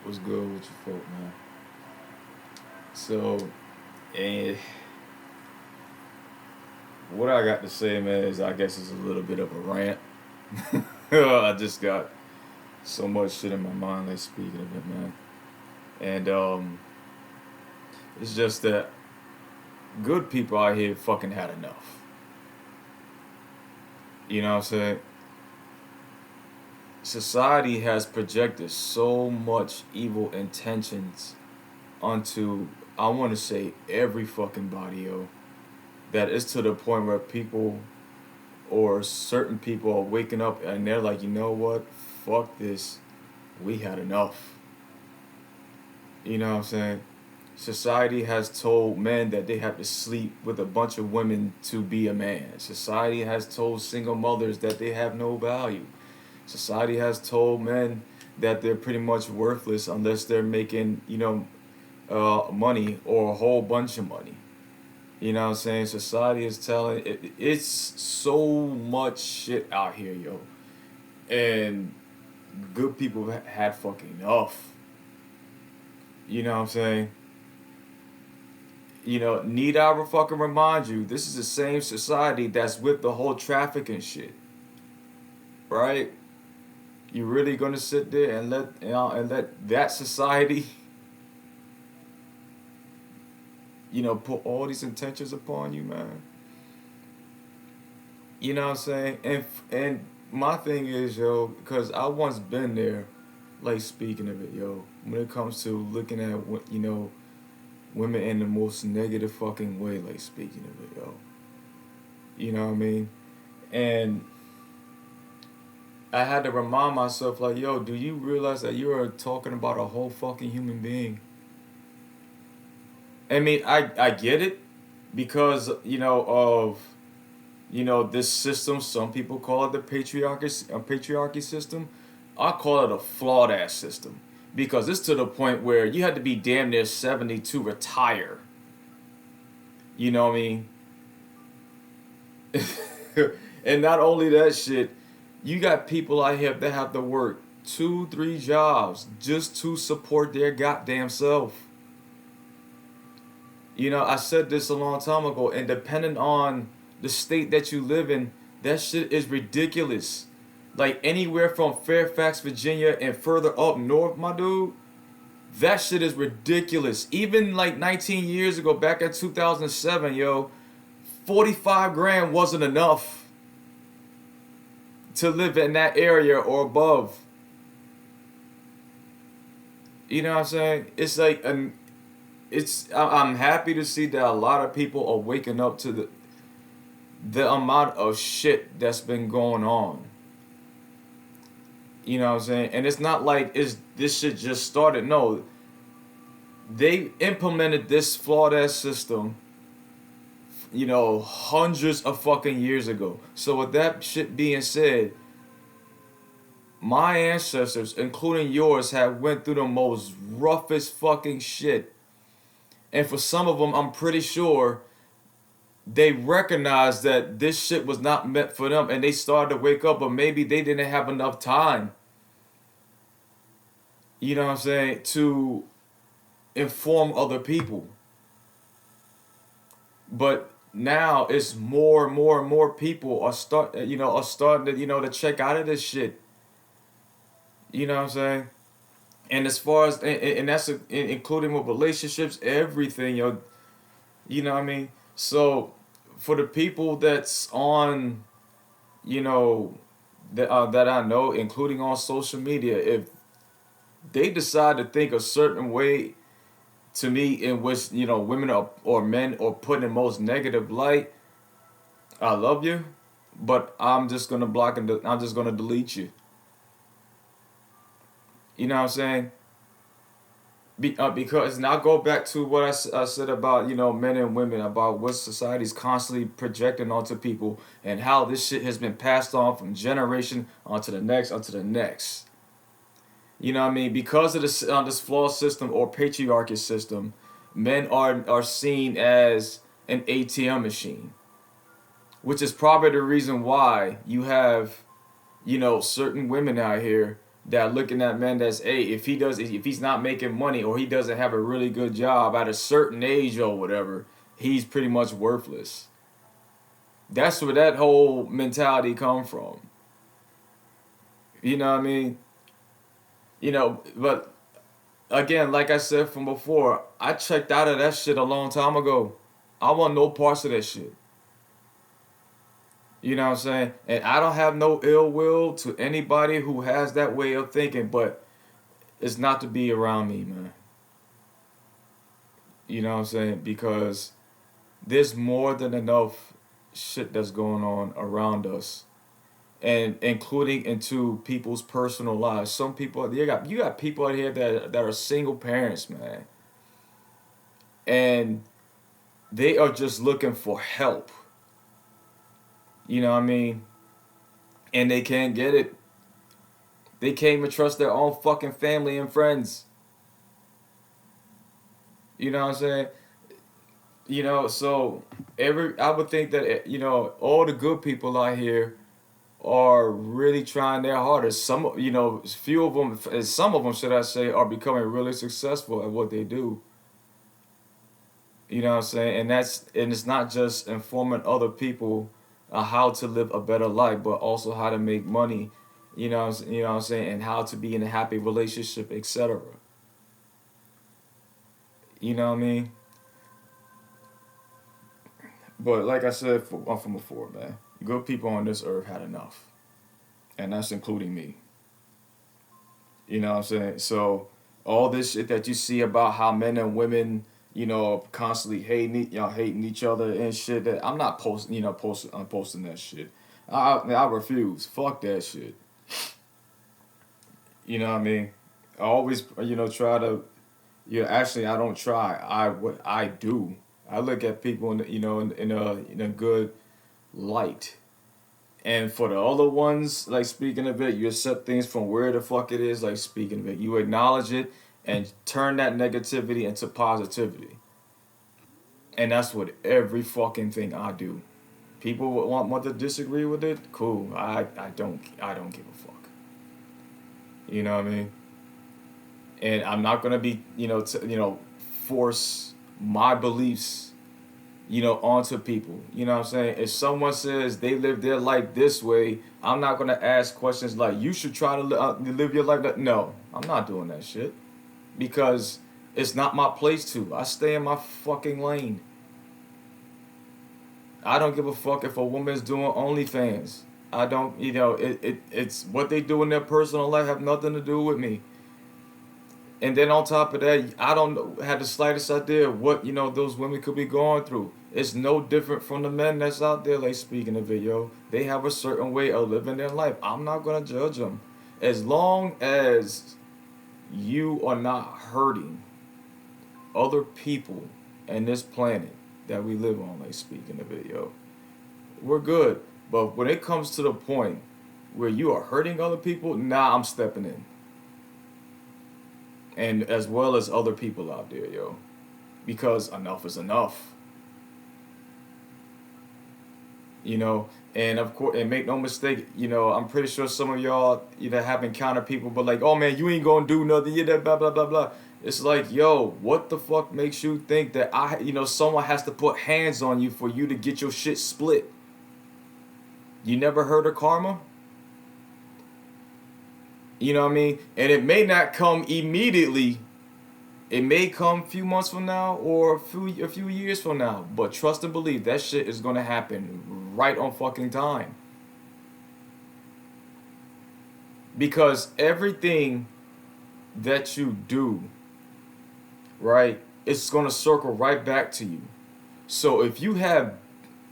What's good with your folk, man? So, and what I got to say, man, is I guess it's a little bit of a rant. I just got so much shit in my mind, like speaking of it, man. And it's just that good people out here fucking had enough. You know what I'm saying? Society has projected so much evil intentions onto, I want to say, every fucking body, yo. That it's to the point where people or certain people are waking up and they're like, you know what? Fuck this. We had enough. You know what I'm saying? Society has told men that they have to sleep with a bunch of women to be a man. Society has told single mothers that they have no value. Society has told men that they're pretty much worthless unless they're making, money or a whole bunch of money. You know what I'm saying? Society is telling it's so much shit out here, yo. And good people had fucking enough. You know what I'm saying? Need I ever fucking remind you, this is the same society that's with the whole trafficking shit. Right? You really gonna sit there and let that society, put all these intentions upon you, man? You know what I'm saying? And my thing is, yo, because I once been there, like speaking of it, yo, when it comes to looking at what women in the most negative fucking way, like speaking of it, yo. You know what I mean? And I had to remind myself, like, yo, do you realize that you are talking about a whole fucking human being? I mean, I get it because, of this system. Some people call it the patriarchy system. I call it a flawed ass system because it's to the point where you had to be damn near 70 to retire. You know what I mean? And not only that shit, you got people out here that have to work 2, 3 jobs just to support their goddamn self. I said this a long time ago, and depending on the state that you live in, that shit is ridiculous. Like anywhere from Fairfax, Virginia, and further up north, my dude, that shit is ridiculous. Even like 19 years ago, back in 2007, yo, 45 grand wasn't enough to live in that area or above. You know what I'm saying? It's like I'm happy to see that a lot of people are waking up to the amount of shit that's been going on. You know what I'm saying? And it's not like this shit just started. No, they implemented this flawed ass system, hundreds of fucking years ago. So with that shit being said, my ancestors, including yours, have went through the most roughest fucking shit. And for some of them, I'm pretty sure they recognized that this shit was not meant for them and they started to wake up, but maybe they didn't have enough time, you know what I'm saying, to inform other people. But now it's more and more and more people are starting to to check out of this shit. You know what I'm saying? And as far as and that's including with relationships, everything, you know what I mean? So for the people that's on, you know, that I know, including on social media, if they decide to think a certain way to me in which women or men are put in most negative light, I love you, but I'm just gonna block and I'm just gonna delete you. You know what I'm saying? Because now go back to what I said about men and women, about what society's constantly projecting onto people and how this shit has been passed on from generation onto the next onto the next. You know what I mean? Because of this flawed system or patriarchy system, men are seen as an ATM machine, which is probably the reason why you have certain women out here that looking at men that's, hey, if he's not making money or he doesn't have a really good job at a certain age or whatever, he's pretty much worthless. That's where that whole mentality come from. You know what I mean? But again, like I said from before, I checked out of that shit a long time ago. I want no parts of that shit. You know what I'm saying? And I don't have no ill will to anybody who has that way of thinking, but it's not to be around me, man. You know what I'm saying? Because there's more than enough shit that's going on around us, and including into people's personal lives. Some people, you got people out here that are single parents, man, and they are just looking for help. You know what I mean? And they can't get it. They can't even trust their own fucking family and friends. You know what I'm saying? So I would think that all the good people out here are really trying their hardest. Few of them, some of them, should I say, are becoming really successful at what they do. You know what I'm saying? And it's not just informing other people how to live a better life, but also how to make money. You know what I'm saying, and how to be in a happy relationship, etc. You know what I mean? But like I said from before, man, good people on this earth had enough, and that's including me. You know what I'm saying? So all this shit that you see about how men and women, constantly hating each other and shit. That I'm not I'm posting that shit. I refuse. Fuck that shit. You know what I mean? I always try to. Yeah, actually, I don't try. What I do. I look at people in a good light. And for the other ones, like speaking of it, you accept things from where the fuck it is, like speaking of it. You acknowledge it and turn that negativity into positivity. And that's what every fucking thing I do. People would want to disagree with it. Cool. I don't give a fuck. You know what I mean? And I'm not gonna be force my beliefs onto people. You know what I'm saying? If someone says they live their life this way, I'm not gonna ask questions like, you should try to live your life no, I'm not doing that shit. Because it's not my place to. I stay in my fucking lane. I don't give a fuck if a woman's doing OnlyFans. I don't, it's what they do in their personal life have nothing to do with me. And then on top of that, I don't have the slightest idea what those women could be going through. It's no different from the men that's out there. Like speaking of it, they have a certain way of living their life. I'm not gonna judge them, as long as you are not hurting other people in this planet that we live on. Like speaking of it, we're good. But when it comes to the point where you are hurting other people, nah, I'm stepping in. And as well as other people out there, because enough is enough. And of course, and make no mistake, I'm pretty sure some of y'all have encountered people, but like, oh man, you ain't gonna do nothing, blah blah blah blah. It's like, what the fuck makes you think that someone has to put hands on you for you to get your shit split? You never heard of karma? You know what I mean? And it may not come immediately. It may come a few months from now or a few years from now. But trust and believe that shit is gonna happen right on fucking time. Because everything that you do, right, it's gonna circle right back to you. So if you have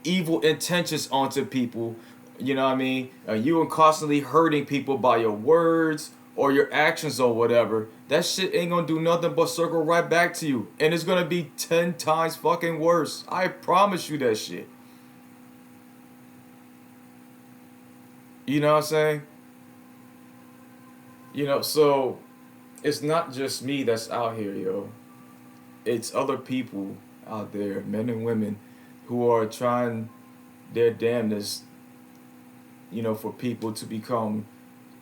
evil intentions onto people, you know what I mean? You are constantly hurting people by your words or your actions or whatever. That shit ain't gonna do nothing but circle right back to you. And it's gonna be 10 times fucking worse. I promise you that shit. You know what I'm saying? So it's not just me that's out here, It's other people out there, men and women, who are trying their damnedest, for people to become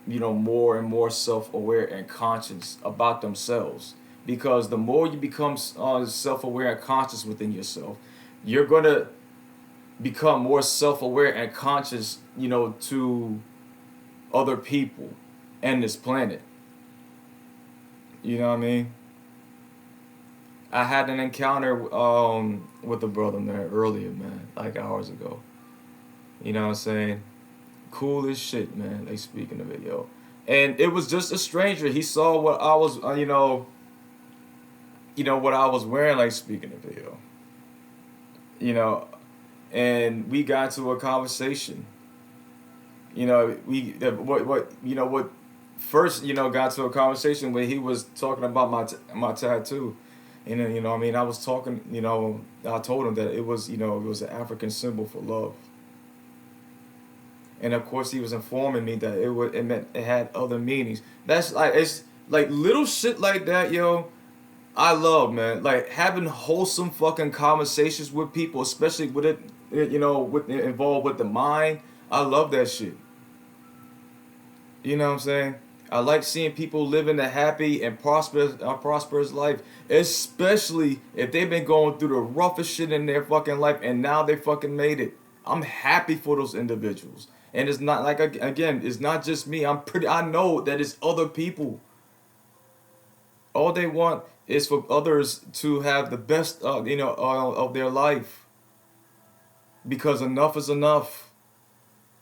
more and more self-aware and conscious about themselves. Because the more you become self-aware and conscious within yourself, you're gonna become more self-aware and conscious, to other people and this planet. You know what I mean? I had an encounter with a brother, man, earlier, man, like hours ago. You know what I'm saying? Cool as shit, man. Like, speaking of it, yo. And it was just a stranger. He saw what I was, what I was wearing, like, speaking of it, yo. You know, and we got to a conversation. What first, got to a conversation where he was talking about my tattoo. And then, I mean, I was talking, I told him that it was an African symbol for love. And of course, he was informing me that it had other meanings. That's like, it's like little shit like that, yo. I love, man. Like having wholesome fucking conversations with people, especially with it, with involved with the mind. I love that shit. You know what I'm saying? I like seeing people living a happy and prosperous life, especially if they've been going through the roughest shit in their fucking life and now they fucking made it. I'm happy for those individuals. And it's not like, again, it's not just me. I know that it's other people. All they want is for others to have the best, of their life. Because enough is enough.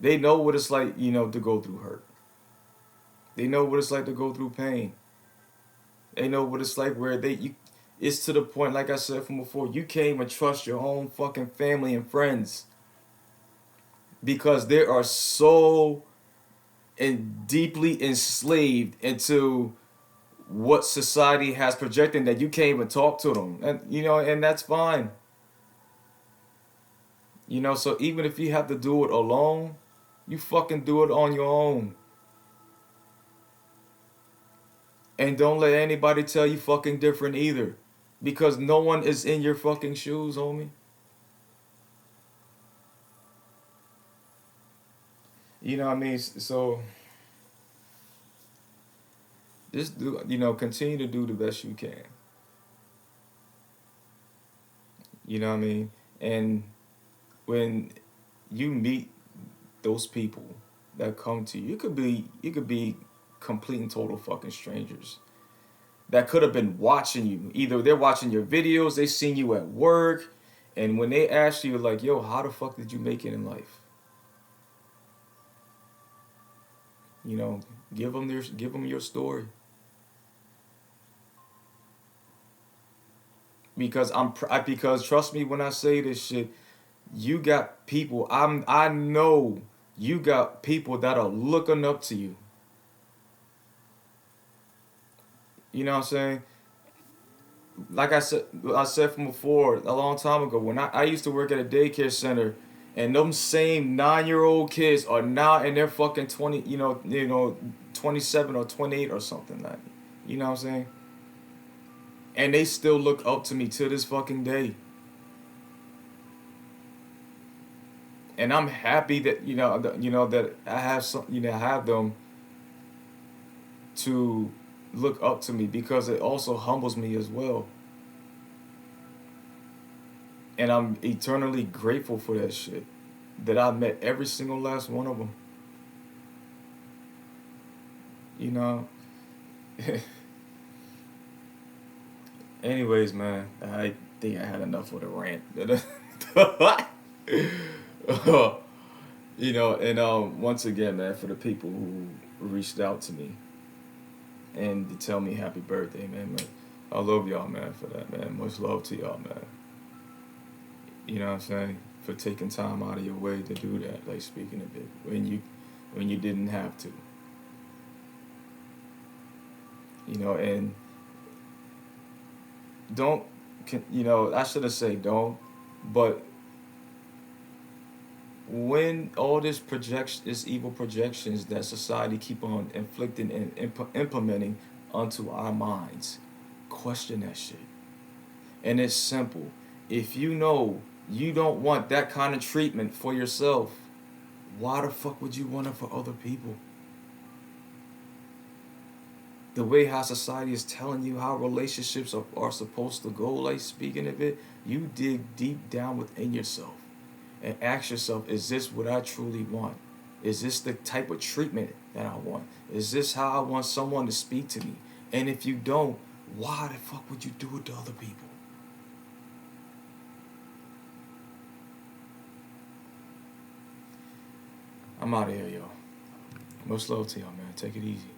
They know what it's like, to go through hurt. They know what it's like to go through pain. They know what it's like where it's to the point, like I said from before, you can't even trust your own fucking family and friends. Because they are so deeply enslaved into what society has projected that you can't even talk to them. And that's fine. So even if you have to do it alone, you fucking do it on your own. And don't let anybody tell you fucking different either. Because no one is in your fucking shoes, homie. You know what I mean? So just continue to do the best you can. You know what I mean? And when you meet those people that come to you, it could be complete and total fucking strangers that could have been watching you. Either they're watching your videos, they seen you at work, and when they ask you like, "Yo, how the fuck did you make it in life?" Give them your story. Because trust me when I say this shit, you got people. I know you got people that are looking up to you. You know what I'm saying? Like I said from before, a long time ago, when I used to work at a daycare center, and them same 9-year-old kids are now in their fucking 20, 27 or 28 or something like, you know what I'm saying? And they still look up to me to this fucking day. And I'm happy that that I have have them to look up to me, because it also humbles me as well. And I'm eternally grateful for that shit. That I met every single last one of them. You know. Anyways, man, I think I had enough of the rant. And once again, man, for the people who reached out to me and to tell me happy birthday, man, I love y'all, man, for that, man. Much love to y'all, man. You know what I'm saying? For taking time out of your way to do that, like, speaking of it, when you didn't have to. And don't, I should have said don't, but when all this evil projections that society keep on inflicting and implementing onto our minds, question that shit. And it's simple. If you know you don't want that kind of treatment for yourself, why the fuck would you want it for other people? The way how society is telling you how relationships are supposed to go, like speaking of it, you dig deep down within yourself and ask yourself, is this what I truly want? Is this the type of treatment that I want? Is this how I want someone to speak to me? And if you don't, why the fuck would you do it to other people? I'm out of here, yo. Much love to y'all, man. Take it easy.